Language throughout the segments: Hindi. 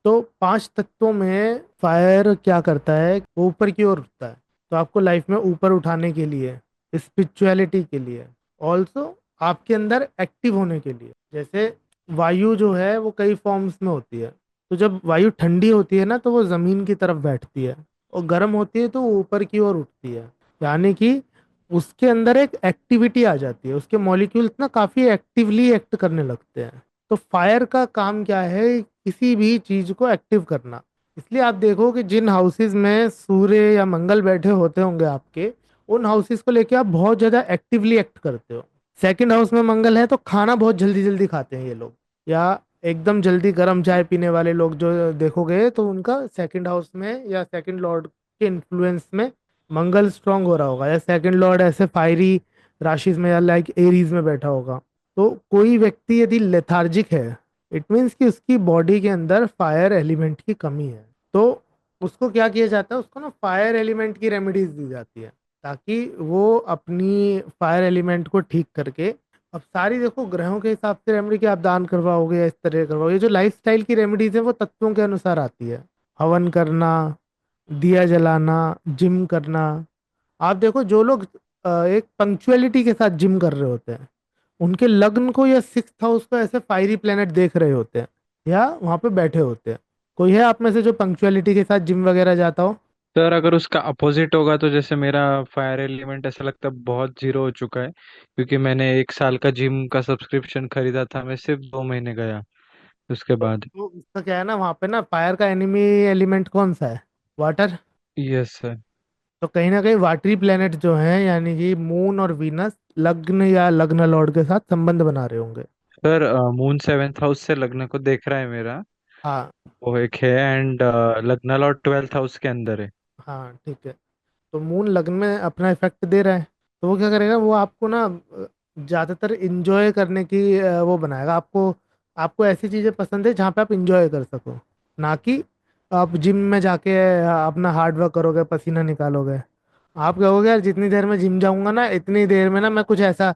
तो पांच तत्वों में फायर क्या करता है, वो ऊपर की ओर उठता है। तो आपको लाइफ में ऊपर उठाने के लिए, स्पिरिचुअलिटी के लिए, ऑल्सो आपके अंदर एक्टिव होने के लिए। जैसे वायु जो है वो कई फॉर्म्स में होती है। तो जब वायु ठंडी होती है ना तो वो जमीन की तरफ बैठती है, और गर्म होती है तो वो ऊपर की ओर उठती है। यानी कि उसके अंदर एक एक्टिविटी आ जाती है, उसके मॉलिक्यूल्स ना काफी एक्टिवली एक्ट करने लगते हैं। तो फायर का काम क्या है, किसी भी चीज को एक्टिव करना। इसलिए आप देखो कि जिन हाउसेज में सूर्य या मंगल बैठे होते होंगे आपके, उन हाउसेज को लेके आप बहुत ज्यादा एक्टिवली एक्ट करते हो। सेकंड हाउस में मंगल है तो खाना बहुत जल्दी जल्दी खाते हैं ये लोग, या एकदम जल्दी गर्म चाय पीने वाले लोग जो देखोगे तो उनका सेकंड हाउस में या सेकंड लॉर्ड के इन्फ्लुएंस में मंगल स्ट्रांग हो रहा होगा, या सेकंड लॉर्ड ऐसे फायरी राशि में या लाइक एरीज में बैठा होगा। तो कोई व्यक्ति यदि लेथार्जिक है, इट मीन्स कि उसकी बॉडी के अंदर फायर एलिमेंट की कमी है। तो उसको क्या किया जाता है, उसको ना फायर एलिमेंट की रेमेडीज दी जाती है, ताकि वो अपनी फायर एलिमेंट को ठीक करके। अब सारी देखो ग्रहों के हिसाब से रेमेडी की आप दान करवाओगे या इस तरह करवाओगे, ये जो लाइफ स्टाइल की रेमेडीज है वो तत्वों के अनुसार आती है। हवन करना, दिया जलाना, जिम करना। आप देखो जो लोग एक पंक्चुअलिटी के साथ जिम कर रहे होते हैं, उनके लग्न को या सिक्स्थ हाउस को ऐसे फायरी प्लेनेट देख रहे होते हैं, या वहां पे बैठे होते हैं। कोई है आप में से जो पंक्चुअलिटी के साथ जिम वगैरह जाता हो? सर अगर उसका अपोजिट होगा तो जैसे मेरा फायर एलिमेंट ऐसा लगता है बहुत जीरो हो चुका है, क्योंकि मैंने 1 साल का जिम का सब्सक्रिप्शन खरीदा था, मैं सिर्फ 2 महीने गया उसके बाद। तो उसका क्या है ना, वहां पे ना फायर का एनिमी एलिमेंट कौन सा है? वाटर। Yes sir. तो कहीं ना कहीं वाटरी प्लेनेट जो है, यानी कि मून और वीनस, लग्न या लग्न लॉर्ड के साथ संबंध बना रहे होंगे। सर मून 7th हाउस से लग्न को देख रहा है मेरा, हाँ। वो एक है, एंड लग्न लॉर्ड 12th हाउस के अंदर है। हाँ ठीक है। तो मून लग्न में अपना इफेक्ट दे रहा है, तो वो क्या करेगा, वो आपको ना ज्यादातर इंजॉय करने की वो बनाएगा आपको। आपको ऐसी चीजें पसंद है जहाँ पे आप इंजॉय कर सको, ना कि आप जिम में जाके अपना हार्ड वर्क करोगे, पसीना निकालोगे। आप कहोगे यार जितनी देर में जिम जाऊंगा ना, इतनी देर में ना मैं कुछ ऐसा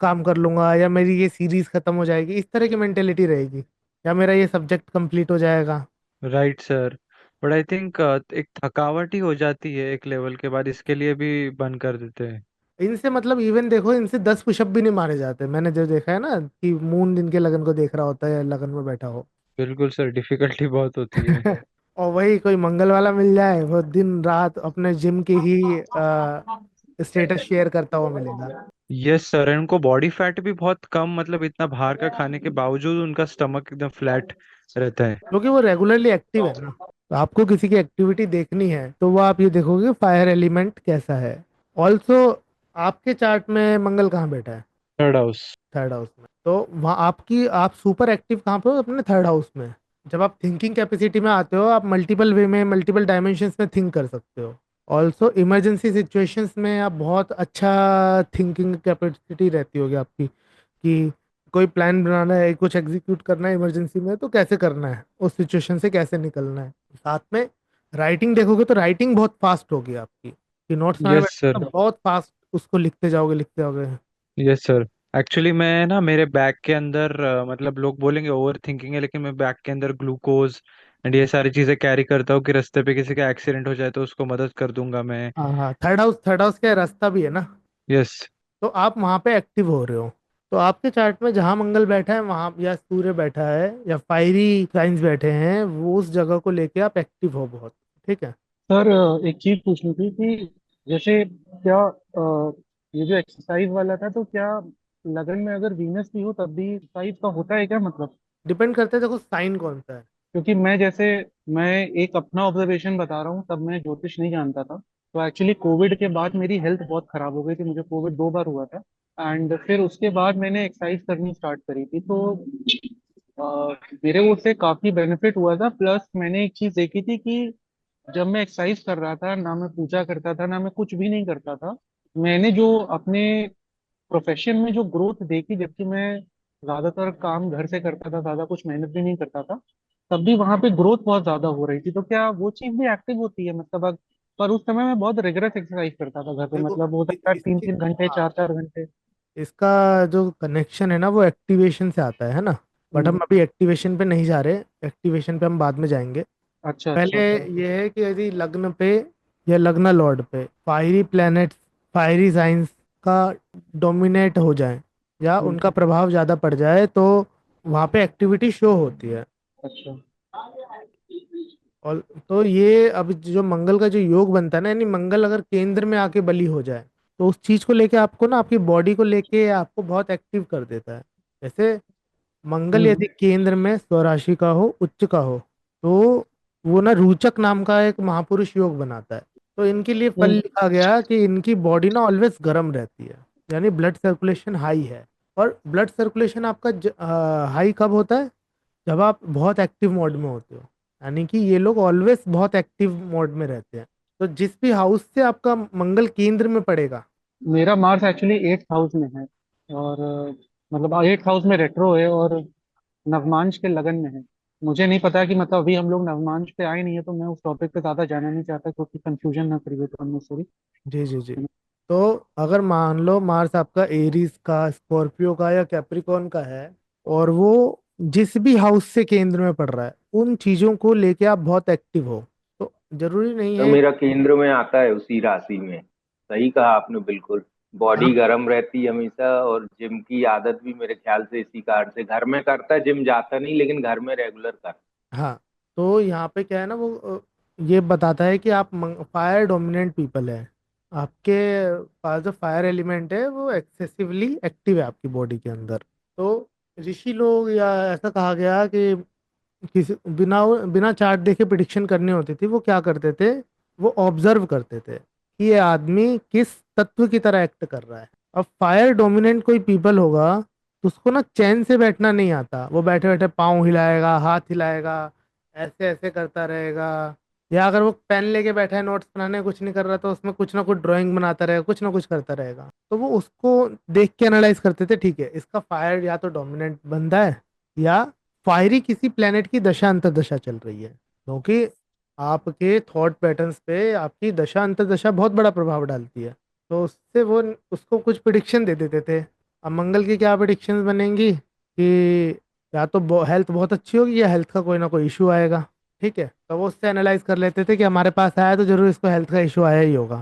काम कर लूंगा, या मेरी ये सीरीज खत्म हो जाएगी, इस तरह की मेंटेलिटी रहेगी, या मेरा ये सब्जेक्ट कंप्लीट हो जाएगा। Right sir. But I think एक थकावट ही हो जाती है एक लेवल के बाद, इसके लिए भी बंद कर देते हैं। इनसे मतलब इवन देखो, इनसे 10 पुशअप भी नहीं मारे जाते, मैंने जो देखा है ना, कि मून जिनके लगन को देख रहा होता है, लगन में बैठा हो। बिल्कुल सर, डिफिकल्टी बहुत होती है। और वही कोई मंगल वाला मिल जाए, वो दिन रात अपने जिम की ही स्टेटस शेयर करता हुआ मिलेगा। यस सर, उनको बॉडी फैट भी बहुत कम, मतलब इतना बाहर का खाने के बावजूद उनका स्टमक एकदम फ्लैट रहता है। क्योंकि वो रेगुलरली एक्टिव है ना। तो आपको किसी की एक्टिविटी देखनी है तो वो आप ये देखोगे फायर एलिमेंट कैसा है। ऑल्सो आपके चार्ट में मंगल कहाँ बैठा है? 3rd house. थर्ड हाउस में। तो वहाँ आपकी आप सुपर एक्टिव कहाँ पे हो? अपने थर्ड हाउस में। जब आप थिंकिंग कैपेसिटी में आते हो, आप मल्टीपल वे में, मल्टीपल डायमेंशंस में थिंक कर सकते हो। ऑल्सो इमरजेंसी सिचुएशंस में आप बहुत अच्छा थिंकिंग कैपेसिटी रहती होगी आपकी, कि कोई प्लान बनाना है, कुछ एग्जीक्यूट करना है इमरजेंसी में, तो कैसे करना है, उस सिचुएशन से कैसे निकलना है। साथ में राइटिंग देखोगे तो राइटिंग बहुत फास्ट होगी आपकी, कि नोट्स बनाने यस बैठे सर। तो बहुत फास्ट उसको लिखते जाओगे, लिखते जाओगे। Yes sir. एक्चुअली मैं ना मेरे बैग के अंदर मतलब लोग बोलेंगे ओवर थिंकिंग है, लेकिन मैं बैग के अंदर ग्लूकोज एंड ये सारी चीजें कैरी करता हूँ कि रास्ते पे किसी का एक्सीडेंट हो जाए तो उसको मदद कर दूंगा मैं। हाँ हाँ, थर्ड हाउस का रास्ता भी है ना। यस। तो आप वहां पे एक्टिव हो रहे हो। तो आपके चार्ट में जहां मंगल बैठा है वहां, या सूर्य बैठा है, या फायरी साइंस बैठे हैं, वो उस जगह को लेके आप एक्टिव हो बहुत। ठीक है। सर एक चीज पूछनी थी कि जैसे क्या ये जो एक्सरसाइज वाला था तो क्या लगन में अगर वीनस भी हो तब भी एक्सरसाइज का होता है क्या मतलब? डिपेंड करता है, देखो साइन कौन सा है। क्योंकि मैं एक अपना ऑब्जर्वेशन बता रहा हूँ, तब मैं ज्योतिष नहीं जानता था। तो एक्चुअली कोविड के बाद मेरी हेल्थ बहुत खराब हो गई थी, मुझे कोविड 2 बार हुआ था। एंड फिर उसके बाद मैंने एक्सरसाइज करनी स्टार्ट करी थी, तो मेरे उससे काफी बेनिफिट हुआ था। प्लस मैंने एक चीज देखी थी कि जब मैं एक्सरसाइज कर रहा था ना, मैं पूजा करता था ना, मैं कुछ भी नहीं करता था, मैंने जो अपने प्रोफेशन में जो ग्रोथ देखी, जबकि मैं ज्यादातर काम घर से करता था, ज्यादा कुछ मेहनत भी नहीं करता था, तब भी वहां पे ग्रोथ बहुत ज्यादा हो रही थी। तो क्या वो चीज भी एक्टिव होती है मतलब पर उस समय मैं बहुत रिगरस एक्सरसाइज करता था घर पे, देखो मतलब हो सकता है तीन इसके, तीन घंटे हाँ, 4 4 घंटे। इसका जो कनेक्शन है ना वो एक्टिवेशन से आता है ना। बट हम हम्म। अभी एक्टिवेशन पे नहीं जा रहे, एक्टिवेशन पे हम बाद में जाएंगे। अच्छा पहले अच्छा। ये है कि यदि लग्न पे या लग्न लॉर्ड पे फायरी प्लैनेट्स, फायरी साइंस का डोमिनेट हो जाए या हम्म। उनका प्रभाव ज़्यादा पड़ जाए तो वहाँ पे एक्टिविटी शो होती है। अच्छा। और तो ये अब जो मंगल का जो योग बनता है ना, यानी मंगल अगर केंद्र में आके बली हो जाए तो उस चीज को लेके आपको ना, आपकी बॉडी को लेके आपको बहुत एक्टिव कर देता है। जैसे मंगल हम्म। यदि केंद्र में स्वराशि का हो, उच्च का हो, तो वो ना रूचक नाम का एक महापुरुष योग बनाता है। तो इनके लिए फल हम्म। लिखा गया कि इनकी बॉडी ना ऑलवेज गर्म रहती है, यानी ब्लड सर्कुलेशन हाई है। और ब्लड सर्कुलेशन आपका हाई कब होता है? जब आप बहुत एक्टिव मोड में होते हो, यानी कि ये लोग ऑलवेज बहुत एक्टिव मोड में रहते हैं। तो जिस भी हाउस से आपका मंगल केंद्र में पड़ेगा। मेरा मार्स एक्चुअली 8th हाउस में है, और मतलब 8th हाउस में रेट्रो है, और नवमांश के लगन में है। मुझे नहीं पता कि मतलब अभी हम लोग नवमांश पे आए नहीं है, तो मैं उस टॉपिक पे ज्यादा जाना नहीं चाहता, क्योंकि कंफ्यूजन ना क्रिएट करने सॉरी। जी जी जी। तो अगर मान लो मार्स आपका एरीज का, स्कॉर्पियो का या कैप्रिकॉर्न का है, और वो जिस भी हाउस से केंद्र में पड़ रहा है, उन चीजों को लेके आप बहुत एक्टिव हो। तो जरूरी नहीं तो है। मेरा केंद्र में आता है उसी राशि में। सही कहा आपने बिल्कुल। बॉडी हाँ गर्म रहती है हमेशा, और जिम की आदत भी मेरे ख्याल से इसी कारण से घर में करता है, जिम जाता नहीं लेकिन घर में रेगुलर करता हाँ। तो यहाँ पे क्या है ना, वो ये बताता है कि आप फायर डोमिनेंट पीपल है। आपके पास जो फायर एलिमेंट है वो एक्सेसिवली एक्टिव है आपकी बॉडी के अंदर। तो ऋषि लोग, या ऐसा कहा गया कि किसी बिना बिना चार्ट देखे प्रिडिक्शन करनी होती थी, वो क्या करते थे? वो ऑब्जर्व करते थे कि ये आदमी किस तत्व की तरह एक्ट कर रहा है। अब फायर डोमिनेंट कोई पीपल होगा तो उसको ना चैन से बैठना नहीं आता, वो बैठे बैठे पाँव हिलाएगा, हाथ हिलाएगा, ऐसे ऐसे करता रहेगा। या अगर वो पेन लेके बैठा है नोट्स बनाने, कुछ नहीं कर रहा, तो उसमें कुछ ना कुछ ड्राइंग बनाता रहेगा, कुछ ना कुछ करता रहेगा। तो वो उसको देख के एनालाइज करते थे, ठीक है इसका फायर या तो डोमिनेंट बंदा है, या फायरी किसी प्लेनेट की दशा अंतर्दशा चल रही है। क्योंकि आपके थॉट पैटर्न्स पे आपकी दशा अंतर्दशा बहुत बड़ा प्रभाव डालती है। तो उससे वो उसको कुछ प्रिडिक्शन दे देते थे। अब मंगल की क्या प्रिडिक्शंस बनेंगी कि या तो हेल्थ बहुत अच्छी होगी या हेल्थ का कोई ना कोई इशू आएगा। ठीक है, तो वो उससे एनालाइज कर लेते थे कि हमारे पास आया तो जरूर इसको हेल्थ का इशू आया ही होगा।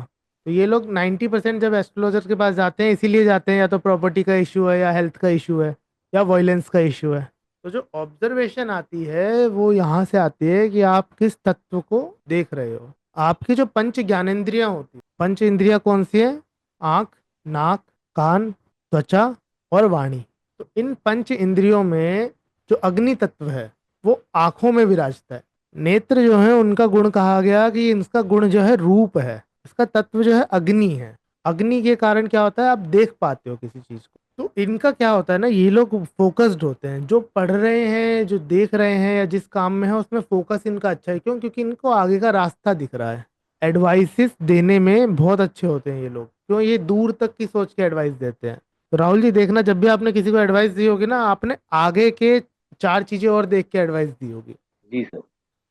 तो ये लोग 90% जब एस्ट्रोलॉजर के पास जाते हैं इसीलिए जाते हैं, या तो प्रॉपर्टी का इशू है, या हेल्थ का इशू है, या वॉयलेंस का इशू है। तो जो ऑब्जर्वेशन आती है वो यहाँ से आती है कि आप किस तत्व को देख रहे हो। आपकी जो पंच ज्ञानेंद्रियां होती है, पंच इंद्रियां कौन सी है? आंख, नाक, कान, त्वचा और वाणी। तो इन पंच इंद्रियों में जो अग्नि तत्व है वो आंखों में विराजता है। नेत्र जो है उनका गुण कहा गया कि इसका गुण जो है रूप है, इसका तत्व जो है अग्नि है। अग्नि के कारण क्या होता है, आप देख पाते हो किसी चीज को। तो इनका क्या होता है ना, ये लोग फोकस्ड होते हैं, जो पढ़ रहे हैं, जो देख रहे हैं, या जिस काम में है उसमें फोकस इनका अच्छा है। क्यों? क्योंकि इनको आगे का रास्ता दिख रहा है। एडवाइसेस देने में बहुत अच्छे होते हैं ये लोग। क्यों? ये दूर तक की सोच के एडवाइस देते हैं। तो राहुल जी देखना, जब भी आपने किसी को एडवाइस दी होगी ना, आपने आगे के चार चीजें और देख के एडवाइस दी होगी। जी सर।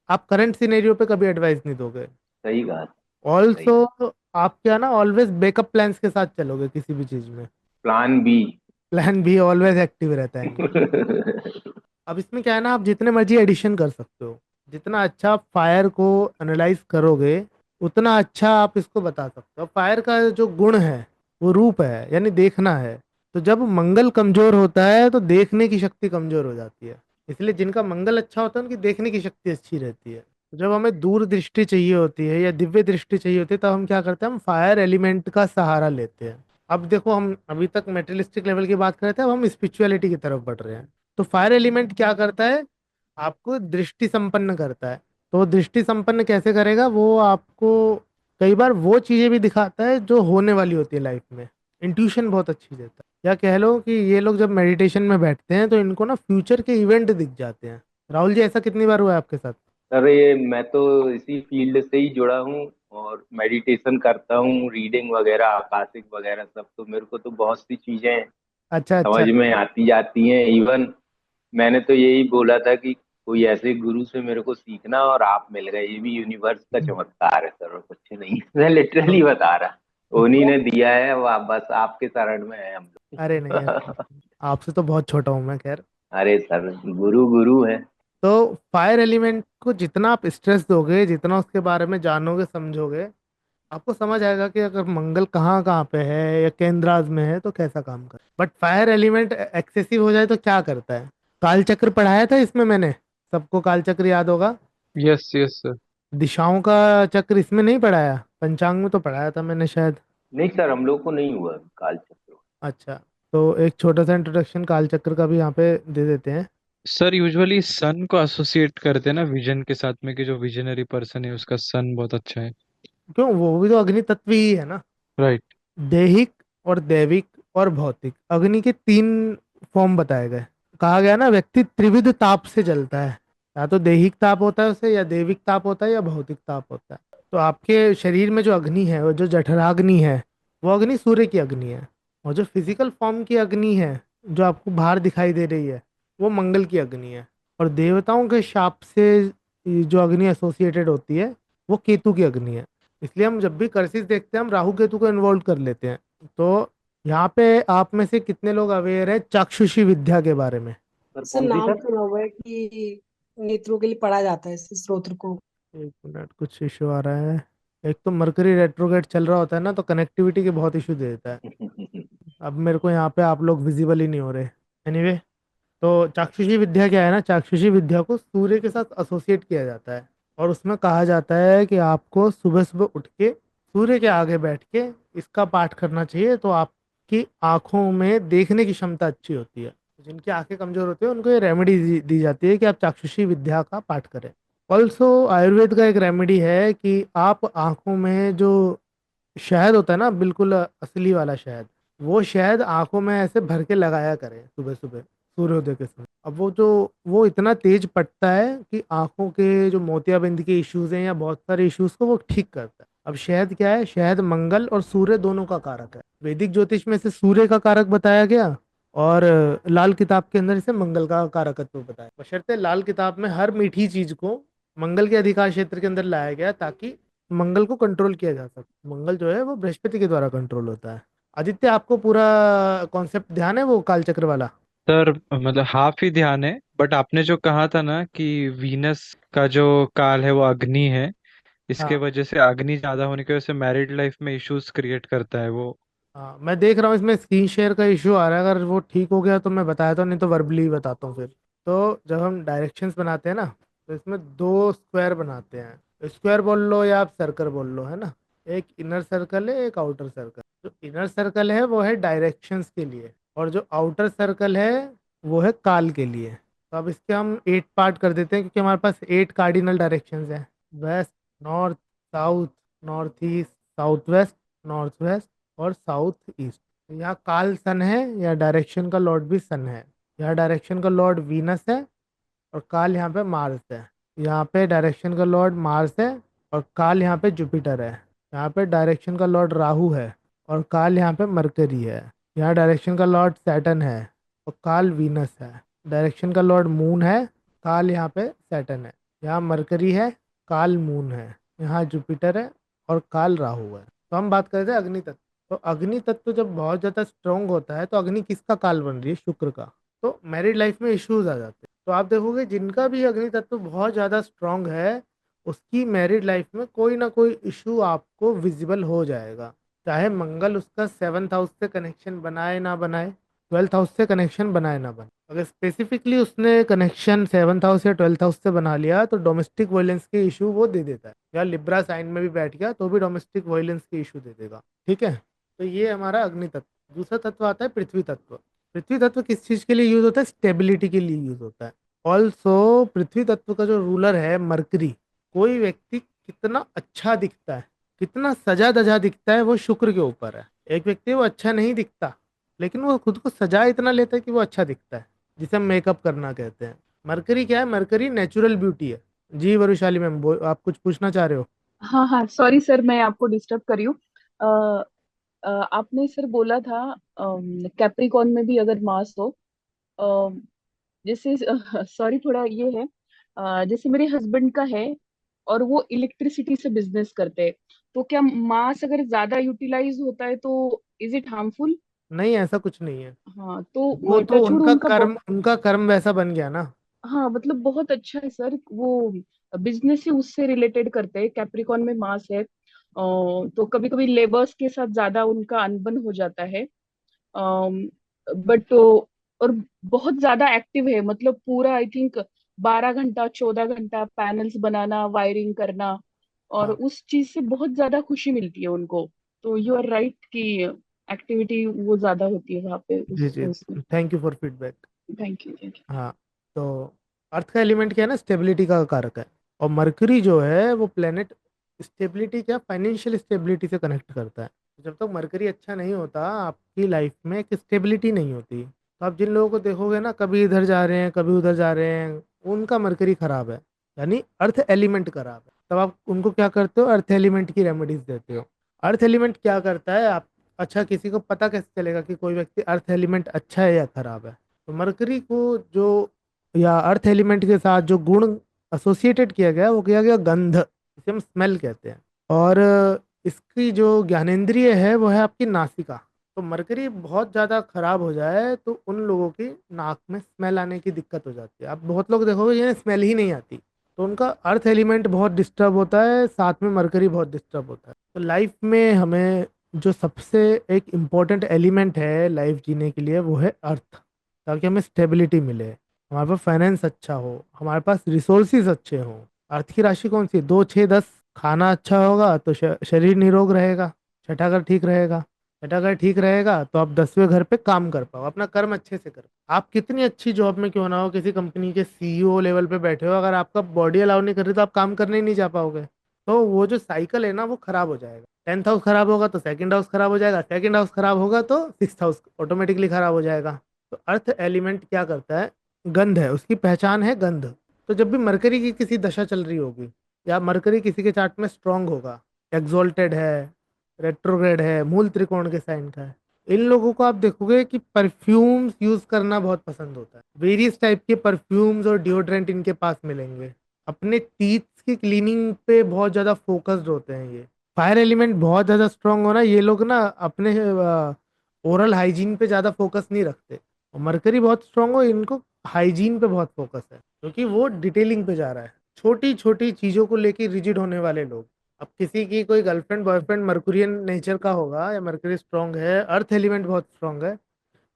आप करंट सिनेरियो पे कभी एडवाइस नहीं दोगे। सही कहा। सही। ऑल्सो आप क्या ना, ऑलवेज बैकअप प्लान्स के साथ चलोगे किसी भी चीज में। Plan B. प्लान भी ऑलवेज एक्टिव रहता है इनका। अब इसमें क्या है ना, आप जितने मर्जी एडिशन कर सकते हो। जितना अच्छा आप फायर को एनालाइज करोगे उतना अच्छा आप इसको बता सकते हो। फायर का जो गुण है वो रूप है, यानी देखना है। तो जब मंगल कमजोर होता है तो देखने की शक्ति कमजोर हो जाती है। इसलिए जिनका मंगल अच्छा होता है उनकी देखने की शक्ति अच्छी रहती है। तो जब हमें दूर दृष्टि चाहिए होती है या दिव्य दृष्टि चाहिए होती है, तब हम क्या करते हैं? हम फायर एलिमेंट का सहारा लेते हैं। अब देखो, हम अभी तक मेटेरियलिस्टिक लेवल की बात कर रहे थे, अब हम स्पिरिचुअलिटी की तरफ बढ़ रहे हैं। तो फायर एलिमेंट क्या करता है? आपको दृष्टि संपन्न करता है। तो दृष्टि संपन्न कैसे करेगा? वो आपको कई बार वो चीजें भी दिखाता है जो होने वाली होती है लाइफ में। इंट्यूशन बहुत अच्छी देता है। या कह लो कि ये लोग जब मेडिटेशन में बैठते हैं तो इनको ना फ्यूचर के इवेंट दिख जाते हैं। राहुल जी, ऐसा कितनी बार हुआ है आपके साथ? सर ये मैं तो इसी फील्ड से ही जुड़ा हूँ, और मेडिटेशन करता हूँ, रीडिंग वगैरह आकाशिक वगैरह सब, तो मेरे को तो बहुत सी चीजें अच्छा समझ अच्छा। में आती जाती हैं। इवन मैंने तो यही बोला था कि कोई ऐसे गुरु से मेरे को सीखना, और आप मिल गए। ये भी यूनिवर्स का चमत्कार है सर, और कुछ नहीं। मैं लिटरली बता रहा, उन्हीं तो ने दिया है, वो बस आपके शरण में है हम अरे नहीं, ऐसा लोग। आपसे तो बहुत छोटा हूँ मैं, खैर। अरे सर, गुरु गुरु है। तो फायर एलिमेंट को जितना आप स्ट्रेस दोगे, जितना उसके बारे में जानोगे समझोगे, आपको समझ आएगा कि अगर मंगल कहाँ कहाँ पे है या केंद्राज में है तो कैसा काम कर। बट फायर एलिमेंट एक्सेसिव हो जाए तो क्या करता है? काल चक्र पढ़ाया था इसमें मैंने, सबको काल चक्र याद होगा। Yes yes sir. दिशाओं का चक्र इसमें नहीं पढ़ाया, पंचांग में तो पढ़ाया था मैंने शायद। नहीं सर, हम लोग को नहीं हुआ काल चक्र। अच्छा, तो एक छोटा सा इंट्रोडक्शन काल चक्र का भी यहाँ पे दे देते हैं। सर यूजुअली सन को एसोसिएट करते हैं ना विजन के साथ में, कि जो विजनरी पर्सन है उसका सन बहुत अच्छा है। क्यों, वो भी तो अग्नि तत्व ही है ना। राइट। दैहिक और दैविक और भौतिक, अग्नि के तीन फॉर्म बताए गए। कहा गया ना, व्यक्ति त्रिविध ताप से जलता है, या तो दैहिक ताप होता है उसे, या दैविक ताप होता है, या भौतिक ताप होता है। तो आपके शरीर में जो अग्नि है, वो जो जठराग्नि है, वो अग्नि सूर्य की अग्नि है। और जो फिजिकल फॉर्म की अग्नि है, जो आपको बाहर दिखाई दे रही है, वो मंगल की अग्नि है। और देवताओं के शाप से जो अग्नि एसोसिएटेड होती है, वो केतु की अग्नि है। इसलिए हम जब भी कर्सिस देखते हैं, हम राहु केतु को इन्वॉल्व कर लेते हैं। तो यहाँ पे आप में से कितने लोग अवेयर है चाक्षुषी विद्या के बारे में? सर सर कौन सी नाम सर? सुना हुआ है कि नेत्रों के लिए पढ़ा जाता है इस स्त्रोत्र को। एक मिनट, कुछ इशू आ रहा है। एक तो मरकरी रेट्रोगेट चल रहा होता है ना, तो कनेक्टिविटी के बहुत इशू दे देता है। अब मेरे को यहाँ पे आप लोग विजिबल ही नहीं हो रहे। एनीवे, तो चाक्षुषी विद्या क्या है ना, चाक्षुषी विद्या को सूर्य के साथ एसोसिएट किया जाता है। और उसमें कहा जाता है कि आपको सुबह सुबह उठ के सूर्य के आगे बैठ के इसका पाठ करना चाहिए, तो आपकी आंखों में देखने की क्षमता अच्छी होती है। जिनकी आंखें कमजोर होती है उनको ये रेमेडी दी जाती है कि आप चाक्षुषी विद्या का पाठ करें। ऑल्सो आयुर्वेद का एक रेमेडी है कि आप आंखों में जो शहद होता है ना, बिल्कुल असली वाला शहद, वो शहद आंखों में ऐसे भर के लगाया करें सुबह सुबह सूर्योदय के समय। अब वो इतना तेज पड़ता है कि आंखों के जो मोतियाबिंद के इश्यूज हैं या बहुत सारे इश्यूज को वो ठीक करता है। अब शहद क्या है? शहद मंगल और सूर्य दोनों का कारक है। वैदिक ज्योतिष में से सूर्य का कारक बताया गया, और लाल किताब के अंदर इसे मंगल का कारकत्व बताया। बशर्ते लाल किताब में हर मीठी चीज को मंगल के अधिकार क्षेत्र के अंदर लाया गया, ताकि मंगल को कंट्रोल किया जा सके। मंगल जो है वो बृहस्पति के द्वारा कंट्रोल होता है। आदित्य, आपको पूरा कॉन्सेप्ट ध्यान है वो कालचक्र वाला? सर मतलब हाफ ही ध्यान है, बट आपने जो कहा था ना कि वीनस का जो काल है वो अग्नि है, इसके हाँ वजह से अग्नि ज्यादा होने की वजह से मैरिड लाइफ में इश्यूज क्रिएट करता है वो। हाँ, मैं देख रहा हूँ इसमें स्क्रीन शेयर का इशू आ रहा है। अगर वो ठीक हो गया तो मैं बताया था, नहीं तो वर्बली बताता हूँ फिर। तो जब हम डायरेक्शंस बनाते हैं ना, तो इसमें दो स्क्वायर बनाते हैं। स्क्वायर बोल लो या आप सर्कल बोल लो, है ना। एक इनर सर्कल है, एक आउटर सर्कल। जो इनर सर्कल है वो है डायरेक्शंस के लिए, और जो आउटर सर्कल है वो है काल के लिए। तो अब इसके हम 8 पार्ट कर देते हैं, क्योंकि हमारे पास 8 कार्डिनल डायरेक्शंस हैं। West, north, south, north east, south west, north west और साउथ ईस्ट। यहाँ काल सन है, या डायरेक्शन का लॉर्ड भी सन है। यहाँ डायरेक्शन का लॉर्ड वीनस है, और काल यहाँ पे मार्स है। यहाँ पे डायरेक्शन का लॉर्ड मार्स है, और काल यहाँ पे जुपिटर है। यहाँ पे डायरेक्शन का लॉर्ड राहु है, और काल यहाँ पे मरकरी है। यहाँ डायरेक्शन का लॉर्ड सैटर्न है, और काल वीनस है। डायरेक्शन का लॉर्ड मून है, काल यहाँ पे सैटर्न है। यहाँ मरकरी है, काल मून है। यहाँ जुपिटर है, और काल राहु है। तो हम बात करते हैं अग्नि तत्व। तो अग्नि तत्व जब बहुत ज्यादा स्ट्रांग होता है, तो अग्नि किसका काल बन रही है? शुक्र का। तो मैरिड लाइफ में इश्यूज आ जाते हैं। तो आप देखोगे जिनका भी अग्नि तत्व बहुत ज्यादा स्ट्रांग है, उसकी मैरिड लाइफ में कोई ना कोई इशू आपको विजिबल हो जाएगा। चाहे मंगल उसका 7th हाउस से कनेक्शन बनाए ना बनाए, 12th हाउस से कनेक्शन बनाए ना बनाए, अगर स्पेसिफिकली उसने कनेक्शन 7th हाउस या 12th हाउस से बना लिया, तो डोमेस्टिक वायलेंस के इशू वो दे देता है। या लिब्रा साइन में भी बैठ गया तो भी डोमेस्टिक वायलेंस के इशू दे देगा। ठीक है, तो ये हमारा अग्नि तत्व। दूसरा तत्व आता है पृथ्वी तत्व। पृथ्वी तत्व किस चीज के लिए यूज होता है? स्टेबिलिटी के लिए यूज होता है। ऑल्सो पृथ्वी तत्व का जो रूलर है मरकरी। कोई व्यक्ति कितना अच्छा दिखता है, कितना सजा धजा दिखता है, वो शुक्र के ऊपर है। एक व्यक्ति वो अच्छा नहीं दिखता, लेकिन वो खुद को सजा इतना लेता है कि वो अच्छा दिखता है, जिसे हम मेकअप करना कहते हैं। मरकरी क्या है? मरकरी नेचुरल ब्यूटी है। जी वरुशाली मैम, आप कुछ पूछना चाह रहे हो? हाँ हाँ, सॉरी सर, मैं आपको डिस्टर्ब कर रही हूँ। आपने सर बोला था कैप्रिकॉन में भी अगर मास हो, अ, जैसे सॉरी थोड़ा ये है, जैसे मेरे हस्बैंड का है और वो इलेक्ट्रिसिटी से बिजनेस करते हैं, तो क्या मास अगर ज्यादा यूटिलाइज होता है तो इज इट हार्मफुल? नहीं, ऐसा कुछ नहीं है। हाँ तो वो तो टचवुड उनका उनका कर्म वैसा बन गया ना। हाँ मतलब बहुत अच्छा है सर। वो बिजनेस ही उससे रिलेटेड करते हैं, कैप्रिकॉन में मास है। तो कभी कभी लेबर्स के साथ ज्यादा उनका अनबन हो जाता है। बट और बहुत ज्यादा एक्टिव है, मतलब पूरा आई थिंक 12 घंटा 14 घंटा पैनल्स बनाना, वायरिंग करना, और हाँ उस चीज से बहुत ज्यादा खुशी मिलती है उनको। तो यू आर राइट कि एक्टिविटी वो ज्यादा होती है वहाँ पे जी उस जी, उसमें। Thank you for feedback. Thank you thank हाँ, तो अर्थ का एलिमेंट क्या है ना, स्टेबिलिटी का कारक है। और मरकरी जो है वो प्लेनेट स्टेबिलिटी, क्या फाइनेंशियल स्टेबिलिटी से कनेक्ट करता है। जब तक मरकरी अच्छा नहीं होता, आपकी लाइफ में एक स्टेबिलिटी नहीं होती। तो आप जिन लोगों को देखोगे ना, कभी इधर जा रहे हैं कभी उधर जा रहे हैं, उनका मरकरी खराब है, यानी अर्थ एलिमेंट खराब है। तब आप उनको क्या करते हो, अर्थ एलिमेंट की रेमेडीज देते हो। अर्थ एलिमेंट क्या करता है आप, अच्छा किसी को पता कैसे चलेगा कि कोई व्यक्ति अर्थ एलिमेंट अच्छा है या खराब है? तो मरकरी को जो, या अर्थ एलिमेंट के साथ जो गुण एसोसिएटेड किया गया, वो किया गया गंध, इसे हम स्मेल कहते हैं। और इसकी जो ज्ञानेंद्रिय है वो है आपकी नासिका। तो मरकरी बहुत ज़्यादा खराब हो जाए तो उन लोगों की नाक में स्मेल आने की दिक्कत हो जाती है। आप बहुत लोग देखोगे जिन्हें स्मेल ही नहीं आती, तो उनका अर्थ एलिमेंट बहुत डिस्टर्ब होता है, साथ में मरकरी बहुत डिस्टर्ब होता है। तो लाइफ में हमें जो सबसे एक इम्पोर्टेंट एलिमेंट है लाइफ जीने के लिए, वो है अर्थ। ताकि हमें स्टेबिलिटी मिले, हमारे पास फाइनेंस अच्छा हो, हमारे पास रिसोर्सिस अच्छे हों। अर्थ की राशि कौन सी, 2 6 10। खाना अच्छा होगा तो शरीर निरोग रहेगा, छठा घर ठीक रहेगा। छठा घर ठीक रहेगा तो आप 10वें घर पे काम कर पाओ, अपना कर्म अच्छे से कर पाओ। आप कितनी अच्छी जॉब में क्यों ना हो, किसी कंपनी के सीईओ लेवल पे बैठे हो, अगर आपका बॉडी अलाउ नहीं कर रही तो आप काम करने ही नहीं जा पाओगे। तो वो जो साइकिल है ना, वो खराब हो जाएगा। 10th हाउस खराब होगा तो सेकंड हाउस खराब हो जाएगा, सेकंड हाउस खराब होगा तो 6th हाउस ऑटोमेटिकली खराब हो जाएगा। तो अर्थ एलिमेंट क्या करता है, गंध है, उसकी पहचान है गंध। तो जब भी मरकरी की किसी दशा चल रही होगी, या मरकरी किसी के चार्ट में स्ट्रांग होगा, एक्सोल्टेड है, रेट्रोग्रेड है, मूल त्रिकोण के साइन का है, इन लोगों को आप देखोगे कि परफ्यूम्स यूज करना बहुत पसंद होता है। वेरियस टाइप के परफ्यूम्स और डिओड्रेंट इनके पास मिलेंगे। अपने टीथ की क्लीनिंग पे बहुत ज्यादा फोकस्ड होते हैं ये। फायर एलिमेंट बहुत ज्यादा स्ट्रांग होना, ये लोग ना अपने ओरल हाइजीन पे ज्यादा फोकस नहीं रखते। और मरकरी बहुत स्ट्रांग हो, इनको हाइजीन पे बहुत फोकस है, क्योंकि वो डिटेलिंग पे जा रहा है। छोटी छोटी चीजों को लेके रिजिड होने वाले लोग। अब किसी की कोई गर्लफ्रेंड बॉयफ्रेंड मर्कुरियन नेचर का होगा, या मरकरी स्ट्रांग है, अर्थ एलिमेंट बहुत स्ट्रांग है,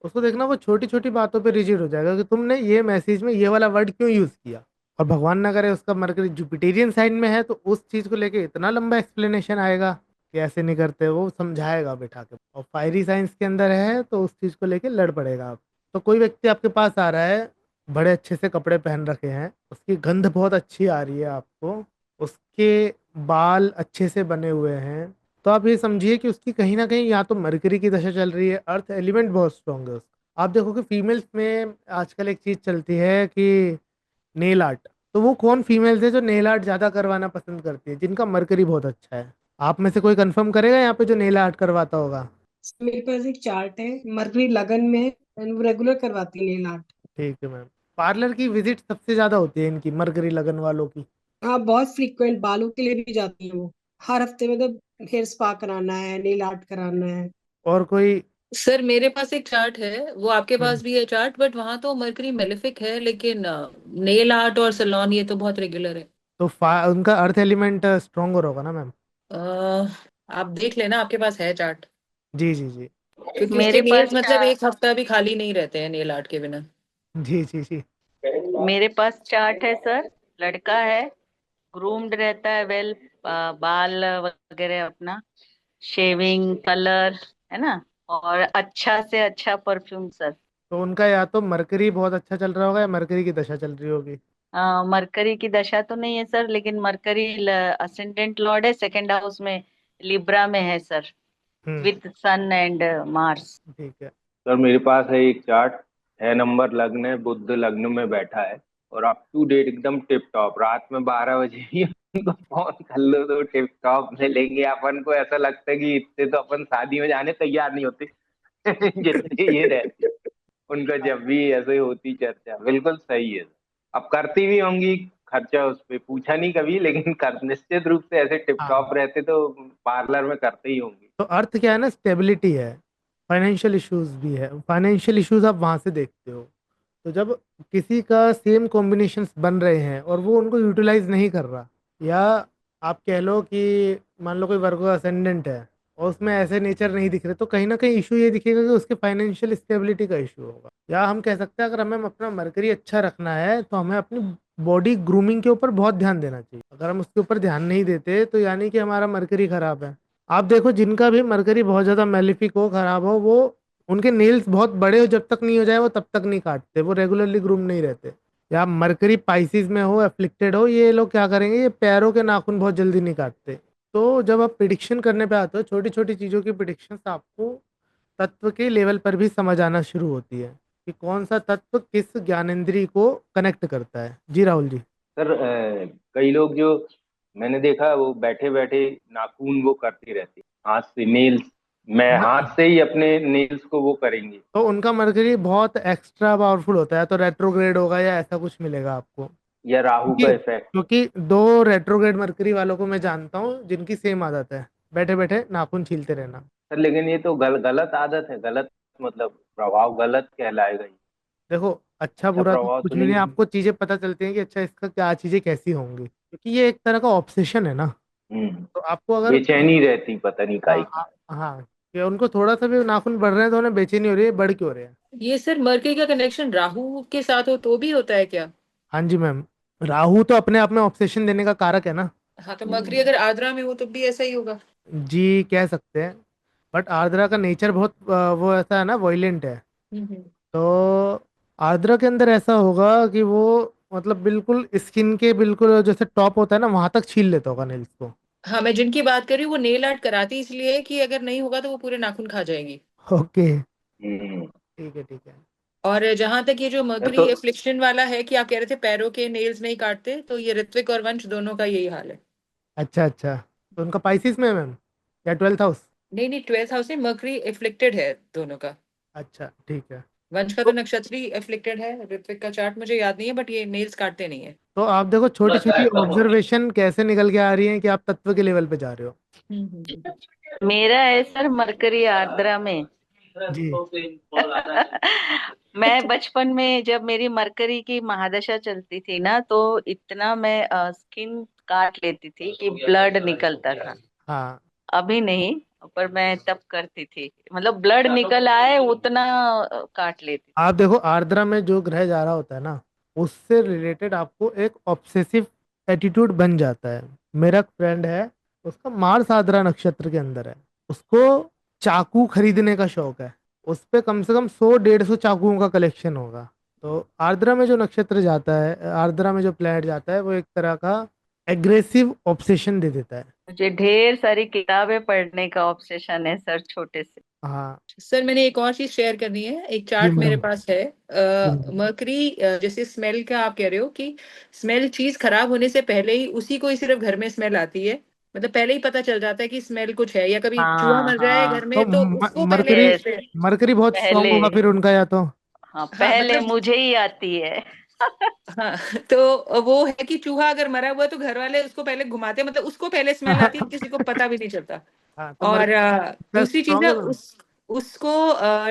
उसको देखना वो छोटी छोटी बातों पे रिजिड हो जाएगा कि तुमने ये मैसेज में ये वाला वर्ड क्यों यूज किया। और भगवान ना करे उसका मरकरी जुपिटेरियन साइन में है, तो उस चीज को लेके इतना लंबा एक्सप्लेनेशन आएगा कि ऐसे नहीं करते, वो समझाएगा बैठा के। और फायरी साइंस के अंदर है तो उस चीज को लेके लड़ पड़ेगा आप। तो कोई व्यक्ति आपके पास आ रहा है, बड़े अच्छे से कपड़े पहन रखे हैं, उसकी गंध बहुत अच्छी आ रही है आपको, उसके बाल अच्छे से बने हुए हैं, तो आप ये समझिए कि उसकी कहीं ना कहीं या तो मरकरी की दशा चल रही है, अर्थ एलिमेंट बहुत स्ट्रांग है उसका। आप देखो कि फीमेल्स में आजकल एक चीज चलती है कि नेल आर्ट। तो वो कौन फीमेल्स है जो नेल आर्ट ज्यादा करवाना पसंद करती है, जिनका मरकरी बहुत अच्छा है? आप में से कोई कंफर्म करेगा यहाँ पे जो नेल आर्ट करवाता होगा? मेरे पास एक चार्ट है, मरकरी लगन में है and वो रेगुलर करवाती है नेल आर्ट। ठीक है मैम। पार्लर की विजिट सबसे ज्यादा होती है इनकी, मरकरी लगन वालों की। हाँ, बहुत फ्रीक्वेंट बालों के लिए भी जाती है वो। हर हफ्ते में तो हेयर स्पा कराना है, नेल आर्ट कराना है। और कोई? सर मेरे पास एक चार्ट है, वो आपके हम्म, पास भी है चार्ट, बट वहां तो मरकरी मेलेफिक है, लेकिन नेल आर्ट और सैलून ये तो बहुत रेगुलर है। तो उनका अर्थ एलिमेंट स्ट्रोंगर होगा ना मैम? आप देख लेना, आपके पास है चार्ट। जी जी जी। क्योंकि उसके मेरे नेल्स पास मतलब एक हफ्ता भी खाली नहीं रहते हैं नेल आर्ट के बिना। जी जी जी। मेरे पास चार्ट है सर। लड़का है, ग्रूम्ड रहता है, वेल, बाल वगैरह अपना, शेविंग, कलर, है ना, और अच्छा से अच्छा परफ्यूम सर। तो उनका या तो मरकरी बहुत अच्छा चल रहा होगा, या मरकरी की दशा चल रही होगी। मरकरी की दशा तो नहीं है सर, लेकिन मरकरी असेंडेंट लॉर्ड है, सेकंड हाउस में, लिब्रा में है sir, hmm. With sun and Mars. ठीक है। सर मेरे पास है एक चार्ट, 6 नंबर लग्न है, बुध लग्न में बैठा है, और अप टू डेट एकदम टिप टॉप। रात में 12 बजे भी उनको फोन कर लो तो टिप टॉप मिलेंगे। अपन को ऐसा लगता है कि इतने तो अपन शादी में जाने तैयार नहीं होते जितने ये रहते। उनका जब भी ऐसे होती चर्चा, बिल्कुल सही है। अब करती भी होंगी खर्चा, उस पे पूछा नहीं कभी, लेकिन कर निश्चित रूप से ऐसे टिप हाँ, टॉप रहते तो पार्लर में करते ही होंगे। तो अर्थ क्या है ना, स्टेबिलिटी है। फाइनेंशियल इश्यूज भी है, फाइनेंशियल इश्यूज आप वहां से देखते हो। तो जब किसी का सेम कॉम्बिनेशंस बन रहे हैं और वो उनको यूटिलाइज नहीं कर रहा, या आप कह लो कि मान लो कोई वर्गो असेंडेंट है और उसमें ऐसे नेचर नहीं दिख रहे, तो कहीं ना कहीं इशू ये दिखेगा कि उसके फाइनेंशियल स्टेबिलिटी का इशू होगा। या हम कह सकते हैं अगर हमें अपना मरकरी अच्छा रखना है तो हमें अपनी बॉडी ग्रूमिंग के ऊपर बहुत ध्यान देना चाहिए। अगर हम उसके ऊपर ध्यान नहीं देते तो यानी कि हमारा मरकरी खराब है। आप देखो जिनका भी मरकरी बहुत ज्यादा मेलिफिक हो, खराब हो, वो उनके नेल्स बहुत बड़े हो जब तक नहीं हो जाए वो तब तक नहीं काटते, वो रेगुलरली ग्रूम नहीं रहते। या मरकरी पाइसिस में हो, एफ्लिक्टेड हो, ये लोग क्या करेंगे, ये पैरों के नाखून बहुत जल्दी नहीं काटते। तो जब आप प्रिडिक्शन करने पे आते हो, छोटी छोटी चीज़ों की प्रिडिक्शन आपको तत्व के लेवल पर भी समझ आना शुरू होती है कि कौन सा तत्व किस ज्ञानेंद्रिय को कनेक्ट करता है। जी राहुल जी। सर कई लोग जो मैंने देखा वो बैठे बैठे नाखून वो करते रहते हाथ से नेल्स, मैं हाँ, हाथ से ही अपने नेल्स को वो करेंगे। तो उनका मरकरी बहुत एक्स्ट्रा पावरफुल होता है, तो रेट्रोग्रेड होगा या ऐसा कुछ मिलेगा आपको। या राहु का क्योंकि इफेक्ट। क्योंकि दो रेट्रोग्रेड मरकरी वालों को मैं जानता हूँ जिनकी सेम आदत है, बैठे बैठे नाखून छीलते रहना। सर लेकिन ये तो गलत आदत है, गलत मतलब प्रभाव गलत कहलाएगा ये। देखो, अच्छा अच्छा बुरा तो प्रभाव कुछ तो भी नहीं, नहीं। आपको चीजें पता चलती हैं कि अच्छा इसका क्या चीजें कैसी होंगी, क्योंकि ये एक तरह का ऑब्सेशन है ना। तो आपको अगर बेचैनी रहती पता नहीं काहे की। हाँ, हाँ, कि उनको थोड़ा सा भी नाखून बढ़ रहे हैं तो उन्हें बेचैनी हो रही है, बढ़ क्यों रहे हैं। ये सर मरकरी का कनेक्शन राहु के साथ हो तो भी होता है क्या? हाँ जी मैम, राहु तो अपने आप में ऑब्सेशन देने का कारक है ना। हाँ, तो मरकरी अगर आर्द्रा में हो तो भी ऐसा ही होगा। जी कह सकते हैं, बट आर्द्रा का नेचर बहुत वो ऐसा है ना, वॉयलेंट है। हम्म। तो आर्द्रा के अंदर ऐसा होगा कि वो मतलब बिल्कुल स्किन के बिल्कुल जैसे टॉप होता है ना, वहां तक छील लेता होगा नेल्स को। हाँ, मैं जिनकी बात कर रही हूँ वो नेल आर्ट कराती इसलिए है कि अगर नहीं होगा तो वो पूरे नाखून खा जाएगी। ओके, हम्म। ठीक है, ठीक है। और जहां तक ये जो मरकरी तो एफ्लिक्शन वाला है कि आप कह रहे थे पैरों के नेल्स नहीं काटते, तो ये ऋत्विक और वंश दोनों का यही हाल है। अच्छा अच्छा, तो उनका पाइसिस में है मैम, या 12th हाउस। नहीं नहीं, 12th हाउस में मरकरी एफ्लिक्टेड है दोनों का। अच्छा ठीक है। वंश का तो तो नक्षत्री एफ्लिक्टेड है, ऋत्विक का चार्ट मुझे याद नहीं है, बट ये नेल्स काटते नहीं है। तो आप देखो छोटी छोटी ऑब्जर्वेशन कैसे निकल के आ रही हैं कि आप तत्व के लेवल पे जा रहे हो। मेरा है सर मरकरी आर्द्रा में। जी। मैं बचपन में जब मेरी मरकरी की महादशा चलती थी ना, तो इतना मैं स्किन काट लेती थी कि ब्लड निकलता था। हाँ, अभी नहीं, पर मैं तब करती थी, मतलब ब्लड निकल आए उतना काट लेती आप देखो आर्द्रा में जो ग्रह जा रहा होता है ना, उससे रिलेटेड आपको एक ऑब्सेसिव एटीट्यूड बन जाता है। मेरा फ्रेंड है, उसका मार्स आर्द्रा नक्षत्र के अंदर है, उसको चाकू खरीदने का शौक है। उस पे कम से कम 100-150 चाकुओं का कलेक्शन होगा। तो आर्द्रा में जो नक्षत्र जाता है, आर्द्रा में जो प्लैनेट जाता है, वो एक तरह का एग्रेसिव ऑब्सेशन दे देता है। मुझे ढेर सारी किताबें पढ़ने का ऑब्सेशन है सर, छोटे से। हाँ सर मैंने एक और चीज शेयर करनी है, एक जी चार्ट मेरे मैम। पास है। जी मरकरी जैसे स्मेल का आप कह रहे हो कि स्मेल चीज खराब होने से पहले ही उसी को ही सिर्फ घर में स्मेल आती है, मतलब पहले ही पता चल जाता है कि स्मेल कुछ है, या कभी चूहा हाँ मर जाए हाँ। घर तो में तो उसको पहले मरकरी, यस। मरकरी बहुत स्ट्रांग पहले। होगा फिर उनका, या तो। हाँ, हाँ पहले मतलब, मुझे ही आती है। हाँ तो वो है कि चूहा अगर मरा हुआ है तो घर वाले उसको पहले घुमाते हैं, मतलब उसको पहले स्मेल आती है, किसी को पता भी नहीं चलता। हाँ, तो और मरकरी दूसरी चीज स्ट्रांग है है मैम। उसको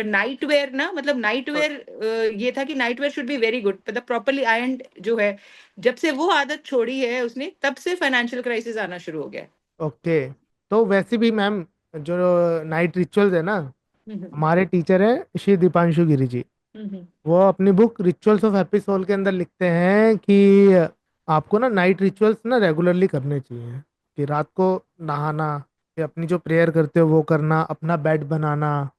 नाइट वेयर ना, मतलब नाइट वेयर, ये था कि night where should be very good, मतलब प्रॉपरली आयरन जो है। जब से वो आदत छोड़ी है उसने, तब से फाइनेंशियल क्राइसिस आना शुरू हो गया है। ओके, तो वैसे भी मैम जो नाइट रिचुअल्स है ना, हम्म। हमारे टीचर है श्री दीपांशु गिरी जी, हम्म। वो अपनी book rituals of happy soul के अंदर लिखते हैं कि आपको ना नाइट रिचुअल्स ना रेगुलरली करने चाहिए। कि रात को नहाना, कि अपनी जो प्रेयर करते हो वो करना, अपना बेड बनाना,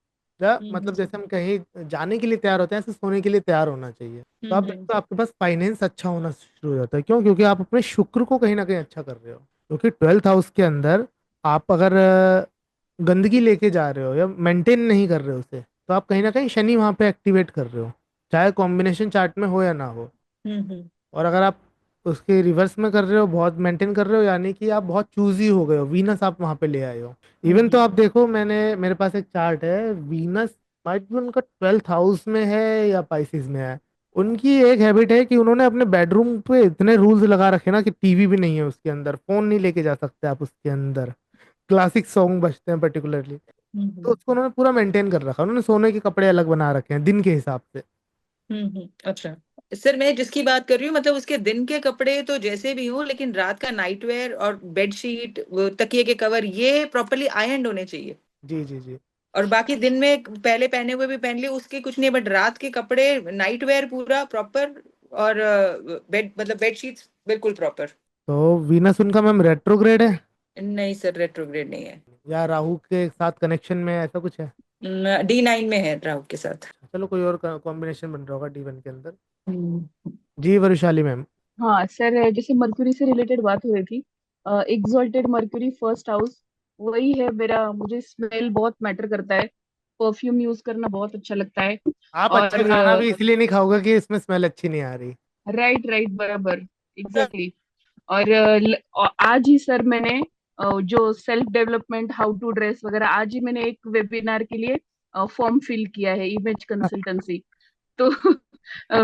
या मतलब हम्म। जैसे हम कहीं जाने के लिए तैयार होते हैं ऐसे सोने के लिए तैयार होना चाहिए। तो आप हम्म। देखो आपके पास फाइनेंस अच्छा होना शुरू हो जाता है। क्यों? क्योंकि आप अपने शुक्र को कहीं ना कहीं अच्छा कर रहे हो। क्योंकि 12th हाउस के अंदर आप अगर गंदगी लेके जा रहे हो या मेंटेन नहीं कर रहे हो उसे, तो आप कहीं ना कहीं शनि वहां पे एक्टिवेट कर रहे हो, चाहे कॉम्बिनेशन चार्ट में हो या ना हो। हम्म। और अगर आप उसके रिवर्स में कर रहे हो, बहुत मेंटेन कर रहे हो, यानी कि आप बहुत चूजी हो गए हो, वीनस आप वहां पे ले आए हो। इवन तो हम्म। आप देखो, मेरे पास एक चार्ट है, वीनस माइट भी उनका 12th हाउस में है या पाइसिस में है। उनकी एक हैबिट है कि उन्होंने अपने बेडरूम पे इतने रूल्स लगा रखे ना कि टीवी भी नहीं है उसके अंदर, फोन नहीं लेके जा सकते आप उसके अंदर, क्लासिक सॉन्ग बजते हैं पर्टिकुलरली। तो हम्म उसको उन्होंने पूरा मेंटेन कर रखा है, उन्होंने सोने के कपड़े अलग बना रखे हैं दिन के हिसाब से। अच्छा। सर मैं जिसकी बात कर रही हूँ मतलब उसके दिन के कपड़े तो जैसे भी हो, लेकिन रात का नाइट वेयर और बेडशीट, तकिए के कवर, ये प्रॉपरली आयरन होने चाहिए। जी जी जी। और बाकी दिन में पहले पहने हुए भी पहन लिए, उसके कुछ नहीं, बट रात के कपड़े नाइट वेयर पूरा प्रॉपर। और बेड मतलब बेडशीट्स बिल्कुल प्रॉपर। तो वीनस उनका मैम रेट्रोग्रेड है नहीं सर, रेट्रोग्रेड नहीं है। या राहु के साथ कनेक्शन में ऐसा कुछ है? D9 में है राहु के साथ। चलो कोई और कॉम्बिनेशन बन रहा होगा D1 के अंदर। हम्म। जी वरुशाली मैम। हाँ सर, जैसे मर्क्यूरी से रिलेटेड बात हो रही थी, एग्जॉल्टेड मर्क्यूरी फर्स्ट हाउस, वही है मेरा। मुझे स्मेल बहुत मैटर करता है, परफ्यूम यूज करना बहुत अच्छा लगता है। आप अच्छा और खाना भी इसलिए नहीं खाओगे कि इसमें स्मेल अच्छी नहीं आ रही। राइट राइट, बराबर, एग्जैक्टली। और और आज ही सर मैंने जो self development, how to dress वगैरह, आज ही मैंने एक वेबिनार के लिए फॉर्म फिल किया है, इमेज कंसल्टेंसी। तो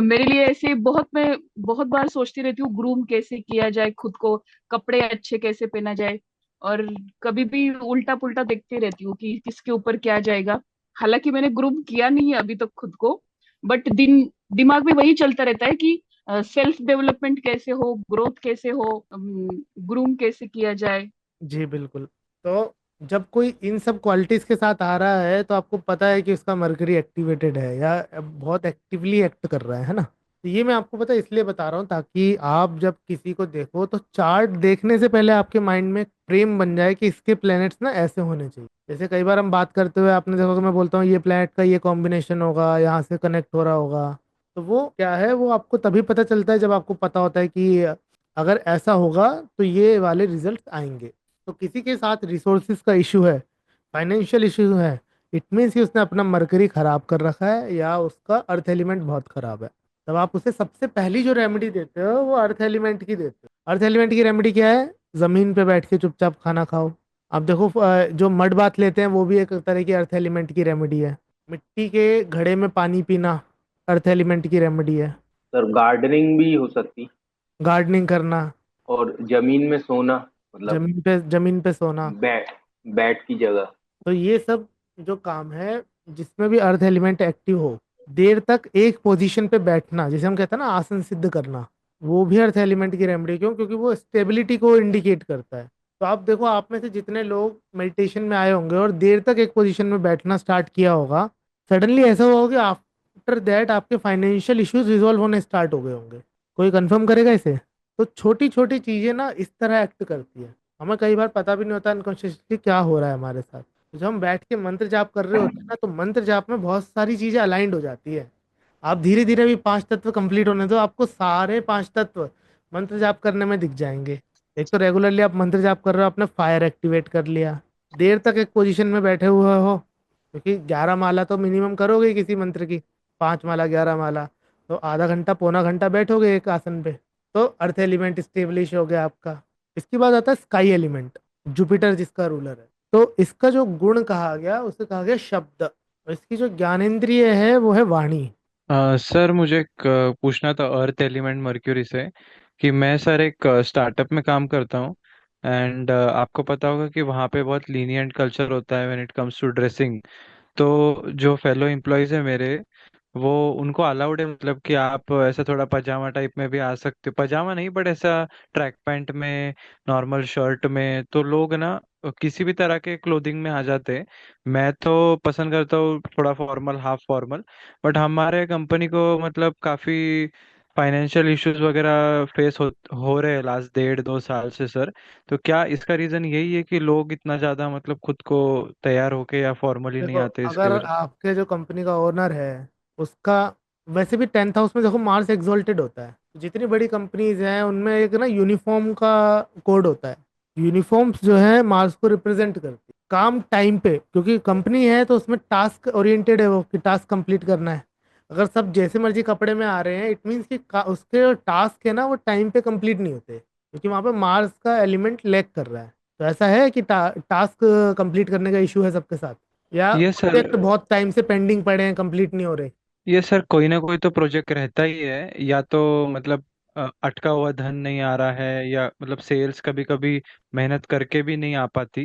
मेरे लिए ऐसे मैं बहुत बार सोचती रहती हूँ, ग्रूम कैसे किया जाए खुद को, कपड़े अच्छे कैसे पहना जाए। और कभी भी उल्टा पुल्टा देखती रहती हूँ कि किसके ऊपर क्या जाएगा। हालांकि मैंने ग्रूम किया नहीं है अभी तक खुद को, बट दिमाग में वही चलता रहता है कि सेल्फ डेवलपमेंट कैसे हो, ग्रोथ कैसे हो, ग्रूम कैसे किया जाए। जी बिल्कुल। तो जब कोई इन सब क्वालिटीज के साथ आ रहा है तो आपको पता है कि उसका मर्करी एक्टिवेटेड है या बहुत एक्टिवली एक्ट कर रहा है ना। तो ये मैं आपको पता है इसलिए बता रहा हूँ ताकि आप जब किसी को देखो तो चार्ट देखने से पहले आपके माइंड में फ्रेम बन जाए कि इसके प्लैनेट्स ना ऐसे होने चाहिए। जैसे कई बार हम बात करते हुए आपने देखा कि मैं बोलता हूँ ये प्लैनेट का ये कॉम्बिनेशन होगा, यहाँ से कनेक्ट हो रहा होगा। तो वो क्या है, वो आपको तभी पता चलता है जब आपको पता होता है कि अगर ऐसा होगा तो ये वाले रिजल्ट आएंगे। तो किसी के साथ रिसोर्सेज का इशू है, फाइनेंशियल इशू है, इट मीन्स कि उसने अपना मरकरी खराब कर रखा है या उसका अर्थ एलिमेंट बहुत खराब है। तब आप उसे सबसे पहली जो रेमेडी देते हो वो अर्थ एलिमेंट की देते हो। अर्थ एलिमेंट की रेमेडी क्या है? जमीन पे बैठ के चुपचाप खाना खाओ। आप देखो जो मड बाथ लेते हैं वो भी एक तरह की अर्थ एलिमेंट की रेमेडी है। मिट्टी के घड़े में पानी पीना अर्थ एलिमेंट की रेमेडी है। सर गार्डनिंग भी हो सकती, गार्डनिंग करना, और जमीन में सोना, मतलब जमीन पे सोना। बैट बैट की जगह। तो ये सब जो काम है जिसमें भी अर्थ एलिमेंट एक्टिव हो, देर तक एक पोजीशन पे बैठना जिसे हम कहते हैं ना आसन सिद्ध करना, वो भी अर्थ एलिमेंट की रेमेडी। क्यों? क्योंकि वो स्टेबिलिटी को इंडिकेट करता है। तो आप देखो आप में से जितने लोग मेडिटेशन में आए होंगे और देर तक एक पोजीशन में बैठना स्टार्ट किया होगा, सडनली ऐसा हुआ होगा कि आफ्टर दैट आपके फाइनेंशियल इश्यूज रिजॉल्व होने स्टार्ट हो गए होंगे। कोई कंफर्म करेगा इसे? तो छोटी छोटी चीजें ना इस तरह एक्ट करती है। हमें कई बार पता भी नहीं होता अनकॉन्शियसली क्या हो रहा है हमारे साथ। तो जब हम बैठ के मंत्र जाप कर रहे होते हैं ना तो मंत्र जाप में बहुत सारी चीजें अलाइंड हो जाती है। आप धीरे धीरे भी पांच तत्व कंप्लीट होने दो, आपको सारे पांच तत्व मंत्र जाप करने में दिख जाएंगे। एक तो रेगुलरली आप मंत्र जाप कर रहे हो, आपने फायर एक्टिवेट कर लिया, देर तक एक पोजीशन में बैठे हुए हो, क्योंकि 11 माला तो मिनिमम करोगे ही किसी मंत्र की, 5 माला 11 माला, तो आधा घंटा पौना घंटा बैठोगे एक आसन पे। तो अर्थ एलिमेंट स्टेब्लिश हो गया आपका। इसके बाद आता है स्काई एलिमेंट, जुपिटर जिसका रूलर है। तो इसका जो गुण कहा गया उसे कहा गया शब्द, और इसकी जो ज्ञानेंद्रिय है वो है वाणी। सर मुझे एक पूछना था अर्थ एलिमेंट मर्क्यूरी से, कि मैं सर एक स्टार्टअप में काम करता हूँ। एंड आपको पता होगा कि वहाँ पे बहुत लीनियंट कल्चर होता है when it comes to dressing. तो जो फेलो एम्प्लॉयज है मेरे, वो उनको अलाउड है, मतलब कि आप ऐसा थोड़ा पजामा टाइप में भी आ सकते हो, पजामा नहीं बट ऐसा ट्रैक पैंट में, नॉर्मल शर्ट में, तो लोग ना किसी भी तरह के क्लोथिंग में आ जाते हैं। मैं तो पसंद करता हूँ थोड़ा फॉर्मल, हाफ फॉर्मल। बट हमारे कंपनी को मतलब काफी फाइनेंशियल इश्यूज वगैरह फेस हो रहे हैं लास्ट 1.5-2 साल से सर। तो क्या इसका रीजन यही है कि लोग इतना ज्यादा मतलब खुद को तैयार होके या फॉर्मली नहीं देखो आते इसके अगर वजह? आपके जो कंपनी का ओनर है उसका, वैसे भी 10th हाउस में देखो मार्स एक्सोल्टेड होता है, जितनी बड़ी कंपनीज हैं उनमें एक ना यूनिफॉर्म का कोड होता है। यूनिफॉर्म्स जो है मार्स को रिप्रेजेंट करती है। काम टाइम पे, क्योंकि कंपनी है तो उसमें टास्क ओरिएंटेड है वो कि टास्क कंप्लीट करना है। अगर सब जैसे मर्जी कपड़े में आ रहे हैं इट मीन्स कि उसके टास्क है ना वो टाइम पे कंप्लीट नहीं होते, क्योंकि वहां पे मार्स का एलिमेंट लैक कर रहा है। तो ऐसा है कि टास्क कंप्लीट करने का इशू है सबके साथ, या ये सर प्रोजेक्ट बहुत टाइम से पेंडिंग पड़े हैं कंप्लीट नहीं हो रहे। ये सर कोई ना कोई तो प्रोजेक्ट रहता ही है, या तो मतलब अटका हुआ धन नहीं आ रहा है, या मतलब सेल्स कभी कभी मेहनत करके भी नहीं आ पाती,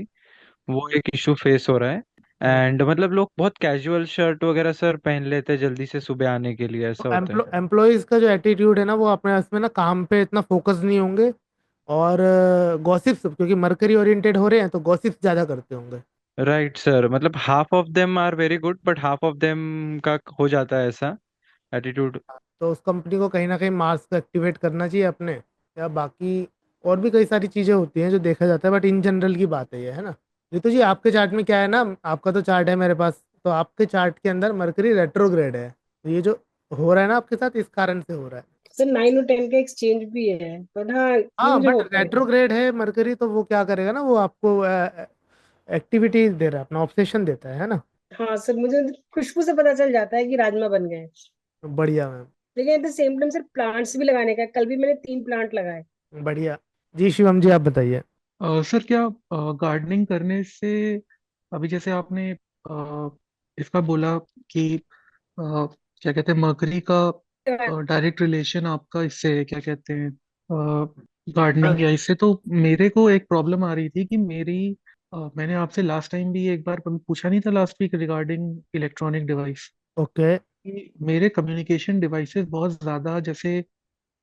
वो एक इशू फेस हो रहा है। एंड मतलब लोग बहुत कैजुअल शर्ट वगैरह सर पहन लेते हैं जल्दी से सुबह आने के लिए, ऐसा होता है। एम्प्लॉयज का जो एटीट्यूड है ना, वो अपने इसमें ना काम पे इतना फोकस नहीं होंगे, और गॉसिप्स, क्योंकि मरकरी ओरिएंटेड हो रहे हैं तो गॉसिप्स ज्यादा करते होंगे। राइट सर, मतलब half of them are very good but half of them का हो जाता है ऐसा एटीट्यूड। तो उस कंपनी को कहीं ना कहीं मास्क एक्टिवेट करना चाहिए अपने, या बाकी और भी कई सारी चीजें होती हैं जो देखा जाता है, बट इन जनरल की बात है ये, है ना। रितु जी, आपके चार्ट में क्या है ना, आपका तो चार्ट है मेरे पास, तो आपके चार्ट के अंदर मरकरी रेट्रोग्रेड है, तो ये जो हो रहा है ना आपके साथ, इस कारण से हो रहा है। सर 9 और 10 का एक्सचेंज भी है, बट हाँ ये हाँ, मुझे बट होता है। रेट्रोग्रेड है मरकरी, तो वो क्या करेगा ना, वो आपको एक्टिविटी दे रहा है, अपना ऑब्सेशन देता है ना। हाँ सर, मुझे खुशबू से पता चल जाता है कि राजमा बन गए हैं। बढ़िया मैम। लेकिन at the same time sir plants भी लगाने का है। कल भी मैंने 3 प्लांट लगाए। बढ़िया। जी शिवम जी, आप बताइए। सर क्या गार्डनिंग करने से, अभी जैसे आपने इसका बोला कि क्या कहते हैं, मरकरी का डायरेक्ट रिलेशन आपका इससे है, क्या कहते हैं, गार्डनिंग या इससे, तो मेरे को एक प्रॉब्लम आ रही थी कि मैंने आपसे लास्ट टाइम भी एक बार पूछा नहीं था, last week, regarding electronic device, okay. कि मेरे कम्युनिकेशन डिवाइसेस बहुत ज़्यादा, जैसे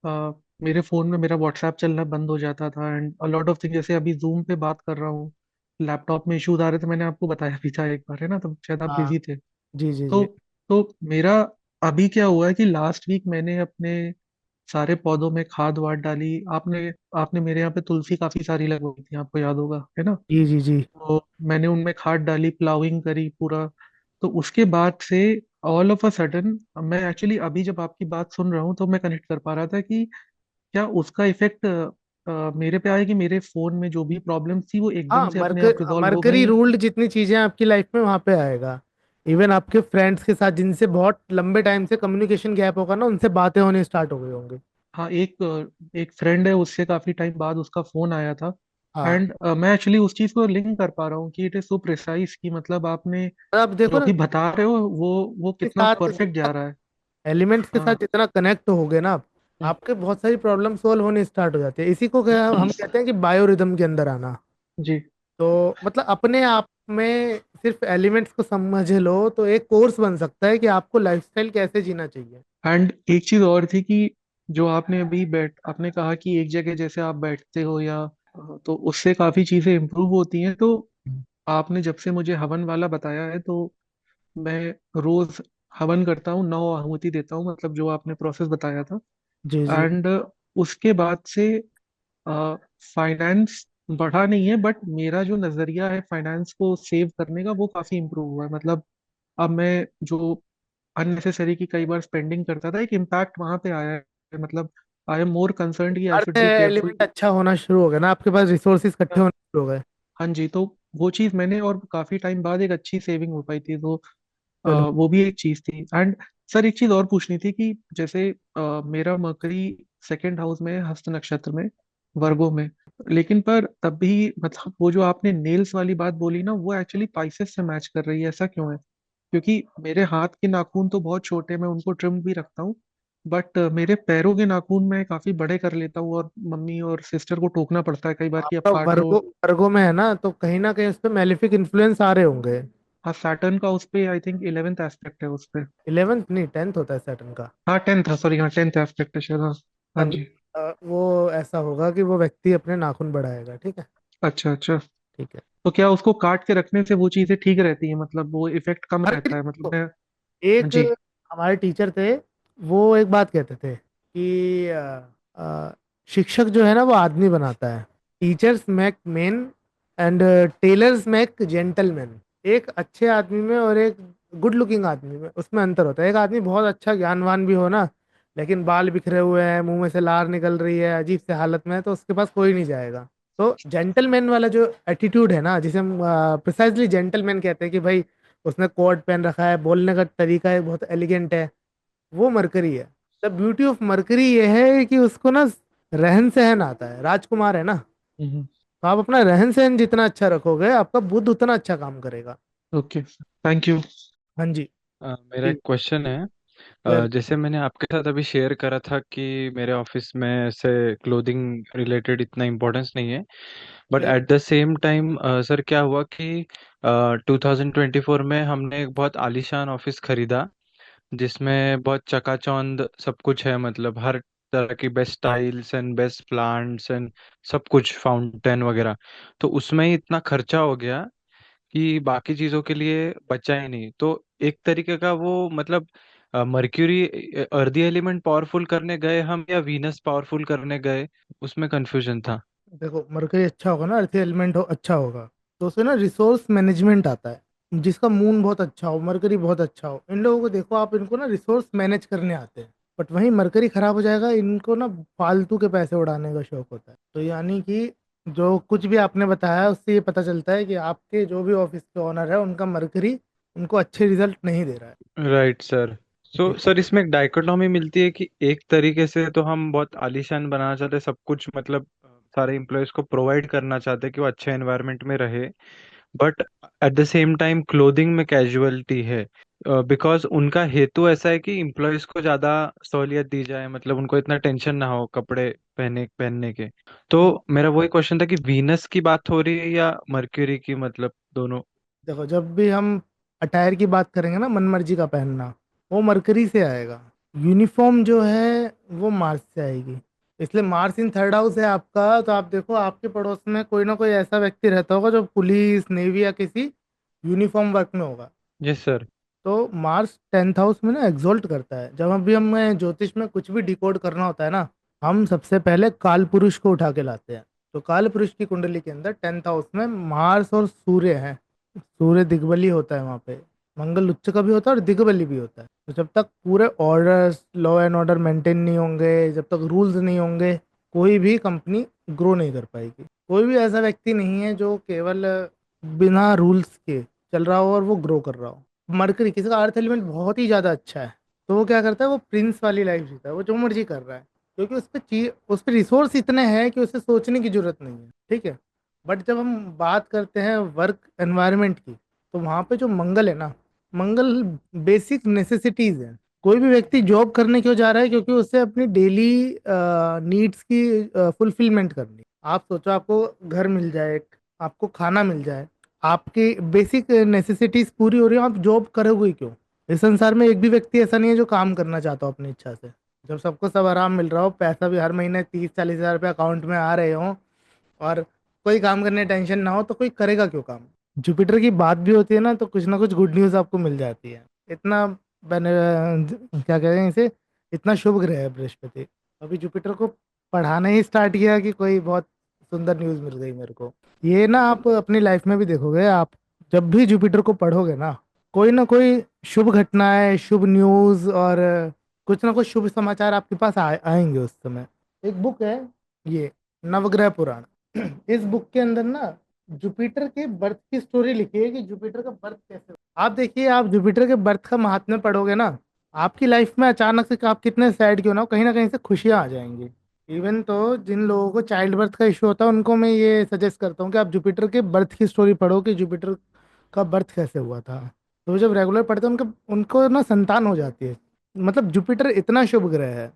अ, मेरे फ़ोन में मेरा व्हाट्सएप चलना बंद हो जाता था, and a lot of thing, जैसे अभी जूम पे बात कर रहा हूँ, लैपटॉप में इश्यूज आ रहे थे, मैंने आपको बताया भी था एक बार, है ना, तब शायद आप हाँ। बिजी थे। जी जी तो जी। तो मेरा अभी क्या हुआ है कि लास्ट वीक मैंने अपने सारे पौधों में खाद वाद डाली। आपने आपने मेरे यहाँ पे तुलसी काफी सारी लगवाई थी, आपको याद होगा, है ना। जी जी जी। तो मैंने उनमें खाद डाली, प्लाविंग करी पूरा। तो उसके बाद से ऑल ऑफ अ सडन, मैं एक्चुअली अभी जब आपकी बात सुन रहा हूँ तो मैं कनेक्ट कर पा रहा था कि क्या उसका इफेक्ट मेरे पे आया, कि मेरे फोन में जो भी प्रॉब्लम थी वो एकदम हाँ, से अपने आप रिजॉल्व हो मरकरी गई। रूल्ड जितनी चीजें आपकी लाइफ में वहां पे आएगा। इवन आपके फ्रेंड्स के साथ जिनसे बहुत लंबे टाइम से कम्युनिकेशन गैप होगा ना, उनसे बातें होने स्टार्ट हो गई होंगी। हाँ, एक फ्रेंड है, उससे काफी टाइम बाद उसका फोन आया था। हाँ। एंड मैं एक्चुअली उस चीज को लिंक कर पा रहा हूँ कि इट इज सो प्रिसाइज, कि मतलब आपने अब देखो जो ना, अभी बता रहे हो वो के कितना साथ परफेक्ट जा रहा है। एलिमेंट्स के साथ हाँ। जितना कनेक्ट हो गए ना आप, हम्म, आपके बहुत सारी प्रॉब्लम सोल्व होने स्टार्ट हो जाती है। इसी को क्या हम कहते हैं कि बायो रिदम के अंदर आना। जी। तो मतलब अपने आप में सिर्फ एलिमेंट्स को समझ लो तो एक कोर्स बन सकता है कि आपको लाइफस्टाइल कैसे जीना चाहिए। एंड एक चीज और थी कि जो आपने अभी आपने कहा कि एक जगह जैसे आप बैठते हो, या तो उससे काफी चीजें इम्प्रूव होती हैं। तो आपने जब से मुझे हवन वाला बताया है, तो मैं रोज हवन करता हूँ, 9 आहुति देता हूँ, मतलब जो आपने प्रोसेस बताया था। जी जी। एंड उसके बाद से फाइनेंस बढ़ा नहीं है, बट मेरा जो नजरिया है फाइनेंस को सेव करने का, वो काफी इम्प्रूव हुआ है। मतलब अब मैं जो अननेसेसरी की कई बार स्पेंडिंग करता था, एक इम्पैक्ट वहां पे आया है। मतलब आई एम मोर कंसर्न कि I earth should be careful. Element अच्छा होना शुरू हो गया ना, आपके पास रिसोर्सेज इकट्ठे होने शुरू हो गए। हाँ जी, तो वो चीज मैंने, और काफी टाइम बाद एक अच्छी सेविंग हो पाई थी, तो चलो। वो भी एक चीज थी। एंड सर एक चीज और पूछनी थी कि जैसे मेरा मकरी सेकंड हाउस में है, हस्त नक्षत्र में, वर्गो में। लेकिन पर तब भी मतलब वो जो आपने नेल्स वाली बात बोली ना, वो एक्चुअली पाइसेस से मैच कर रही है, ऐसा क्यों है? क्योंकि मेरे हाथ के नाखून तो बहुत छोटे, मैं उनको ट्रिम भी रखता हूँ, बट मेरे पैरों के नाखून मैं काफी बड़े कर लेता हूँ, और मम्मी और सिस्टर को टोकना पड़ता है कई बार कि अब आपका काट लो। वर्गो में है ना, तो कहीं ना कहीं उस पर मेलिफिक इन्फ्लुएंस आ रहे होंगे। हाँ, सैटर्न का उस पे आई थिंक 11th एस्पेक्ट है उस पे। 11th नहीं, 10th होता है सैटर्न का। हाँ, 10th, हाँ सॉरी, हाँ 10th एस्पेक्ट है शायद, हाँ। हाँ तभी जी। वो ऐसा होगा कि वो व्यक्ति अपने नाखून बढ़ाएगा, ठीक है। अच्छा अच्छा। ठीक है। तो क्या उसको काट के रखने से वो चीजें ठीक रहती हैं, मतलब वो इफेक्ट कम हर रहता है, किसी, मतलब मैं। हाँ एक जी। हमारे टीचर थे, वो एक बात कहते थे कि शिक्षक जो है ना वो आदमी बनाता है। Teachers make men and tailors make gentleman. एक अच्छे आदमी में और एक गुड लुकिंग आदमी में, उसमें अंतर होता है। एक आदमी बहुत अच्छा ज्ञानवान भी हो ना, लेकिन बाल बिखरे हुए हैं, मुंह में से लार निकल रही है, अजीब से हालत में है, तो उसके पास कोई नहीं जाएगा। तो जेंटलमैन वाला जो एटीट्यूड है ना, जिसे हम प्रिसाइजली जेंटलमैन कहते हैं, कि भाई उसने कोट पहन रखा है, बोलने का तरीका है बहुत एलिगेंट है, वो मरकरी है। द ब्यूटी ऑफ मरकरी ये है कि उसको ना रहन सहन आता है, राजकुमार है ना। हम्म। तो आप अपना रहन सहन जितना अच्छा रखोगे, आपका बुद्ध उतना अच्छा काम करेगा। Okay, thank you. हाँ जी। मेरा जी। एक क्वेश्चन है। वेल। जैसे मैंने आपके साथ अभी शेयर करा था कि मेरे ऑफिस में ऐसे क्लोथिंग रिलेटेड इतना इम्पोर्टेंस नहीं है, but okay. At the same time sir क्या हुआ कि 2024 में हमने एक बहुत आलीशान ऑफिस खरीदा, जिसमें बहुत चकाचौंध सब कुछ है, मतलब हर तरह की best tiles and best plants and सब कुछ, फाउंटेन वगैरह। तो उसमें ही इतना खर्चा हो गया कि बाकी चीजों के लिए बचा ही नहीं। तो एक तरीके का वो मतलब मर्क्यूरी अर्दी एलिमेंट पावरफुल करने गए हम या वीनस पावरफुल करने गए, उसमें कंफ्यूजन था। देखो, मरकरी अच्छा होगा ना, अर्थ एलिमेंट हो अच्छा होगा, तो उससे ना रिसोर्स मैनेजमेंट आता है। जिसका मून बहुत अच्छा हो, मरकरी बहुत अच्छा हो, इन लोगों को देखो आप, इनको ना रिसोर्स मैनेज करने आते हैं। बट वहीं मरकरी खराब हो जाएगा, इनको ना फालतू के पैसे उड़ाने का शौक होता है। तो यानी कि जो कुछ भी आपने बताया उससे ये पता चलता है कि आपके जो भी ऑफिस के ओनर है उनका मरकरी उनको अच्छे रिजल्ट नहीं दे रहा है। Right sir. सो ठीक है। सर इसमें एक डाइकोटॉमी मिलती है कि एक तरीके से तो हम बहुत आलीशान बनाना चाहते हैं सब कुछ, मतलब सारे एम्प्लॉयज को प्रोवाइड करना चाहते हैं कि वो अच्छे एनवायरनमेंट में रहे, but at the same time clothing में कैजुअलिटी है, बिकॉज उनका हेतु ऐसा है कि एम्प्लॉयज को ज्यादा सहूलियत दी जाए, मतलब उनको इतना टेंशन ना हो कपड़े पहनने के। तो मेरा वही क्वेश्चन था कि वीनस की बात हो रही है या मर्क्यूरी की, मतलब दोनों। देखो, जब भी हम अटायर की बात करेंगे ना, मन मर्जी का पहनना, वो मरकरी से आएगा। यूनिफॉर्म जो है वो मार्स से आएगी। इसलिए मार्स इन थर्ड हाउस है आपका, तो आप देखो आपके पड़ोस में कोई ना कोई ऐसा व्यक्ति रहता होगा जो पुलिस नेवी या किसी यूनिफॉर्म वर्क में होगा। Yes sir. तो मार्स टेंथ हाउस में ना एग्जॉल्ट करता है। जब अभी हमें ज्योतिष में कुछ भी डिकोड करना होता है ना, हम सबसे पहले काल पुरुष को उठा के लाते हैं। तो काल पुरुष की कुंडली के अंदर टेंथ हाउस में मार्स और सूर्य है। सूर्य दिग्बली होता है वहां पे, मंगल उच्च का भी होता है और दिग्बली भी होता है। तो जब तक पूरे orders, law and order maintain नहीं होंगे, जब तक रूल्स नहीं होंगे, कोई भी कंपनी ग्रो नहीं कर पाएगी। कोई भी ऐसा व्यक्ति नहीं है जो केवल बिना रूल्स के चल रहा हो और वो ग्रो कर रहा हो। मरकरी किसी का अर्थ एलिमेंट बहुत ही ज्यादा अच्छा है, तो वो क्या करता है, वो प्रिंस वाली लाइफ जीता है, वो जो मर्जी कर रहा है, क्योंकि उस पर रिसोर्स इतने हैं कि उसे सोचने की जरूरत नहीं है। ठीक है। बट जब हम बात करते हैं वर्क एनवायरनमेंट की, तो वहां पे जो मंगल है ना, मंगल बेसिक नेसेसिटीज है। कोई भी व्यक्ति जॉब करने क्यों जा रहा है? क्योंकि उसे अपनी डेली नीड्स की फुलफिलमेंट करनी है। आप सोचो, आपको घर मिल जाए, आपको खाना मिल जाए, आपकी बेसिक नेसेसिटीज पूरी हो रही है, आप जॉब करोगे ही क्यों? इस संसार में एक भी व्यक्ति ऐसा नहीं है जो काम करना चाहता हो अपनी इच्छा से। जब सबको सब आराम मिल रहा हो, पैसा भी हर महीने 30-40 हज़ार रुपये अकाउंट में आ रहे हो, और कोई काम करने टेंशन ना हो, तो कोई करेगा क्यों काम? जुपिटर की बात भी होती है ना कुछ गुड न्यूज़ आपको मिल जाती है। इतना क्या कहते हैं इसे, इतना शुभ ग्रह है बृहस्पति। अभी जुपिटर को पढ़ाना ही स्टार्ट किया कि कोई बहुत सुंदर न्यूज़ मिल गई मेरे को। ये ना आप अपनी लाइफ में भी देखोगे, आप जब भी जुपिटर को पढ़ोगे ना कोई शुभ घटनाएं, शुभ न्यूज़ और कुछ ना कुछ शुभ समाचार आपके पास आएंगे उस समय। एक बुक है ये, नवग्रह पुराण। इस बुक के अंदर ना जुपिटर के बर्थ की स्टोरी लिखी है कि जुपिटर का बर्थ कैसे हुआ। आप देखिए, आप जुपिटर के बर्थ का महात्म्य पढ़ोगे ना, आपकी लाइफ में अचानक से आप कितने सैड क्यों ना हो, कहीं से खुशियां आ जाएंगी। इवन तो जिन लोगों को चाइल्ड बर्थ का इशू होता है, उनको मैं ये सजेस्ट करता हूँ कि आप जुपिटर के बर्थ की स्टोरी पढ़ो कि जुपिटर का बर्थ कैसे हुआ था। तो वो जब रेगुलर पढ़ते हैं, उनको उनको ना संतान हो जाती है। मतलब जुपिटर इतना शुभ ग्रह है।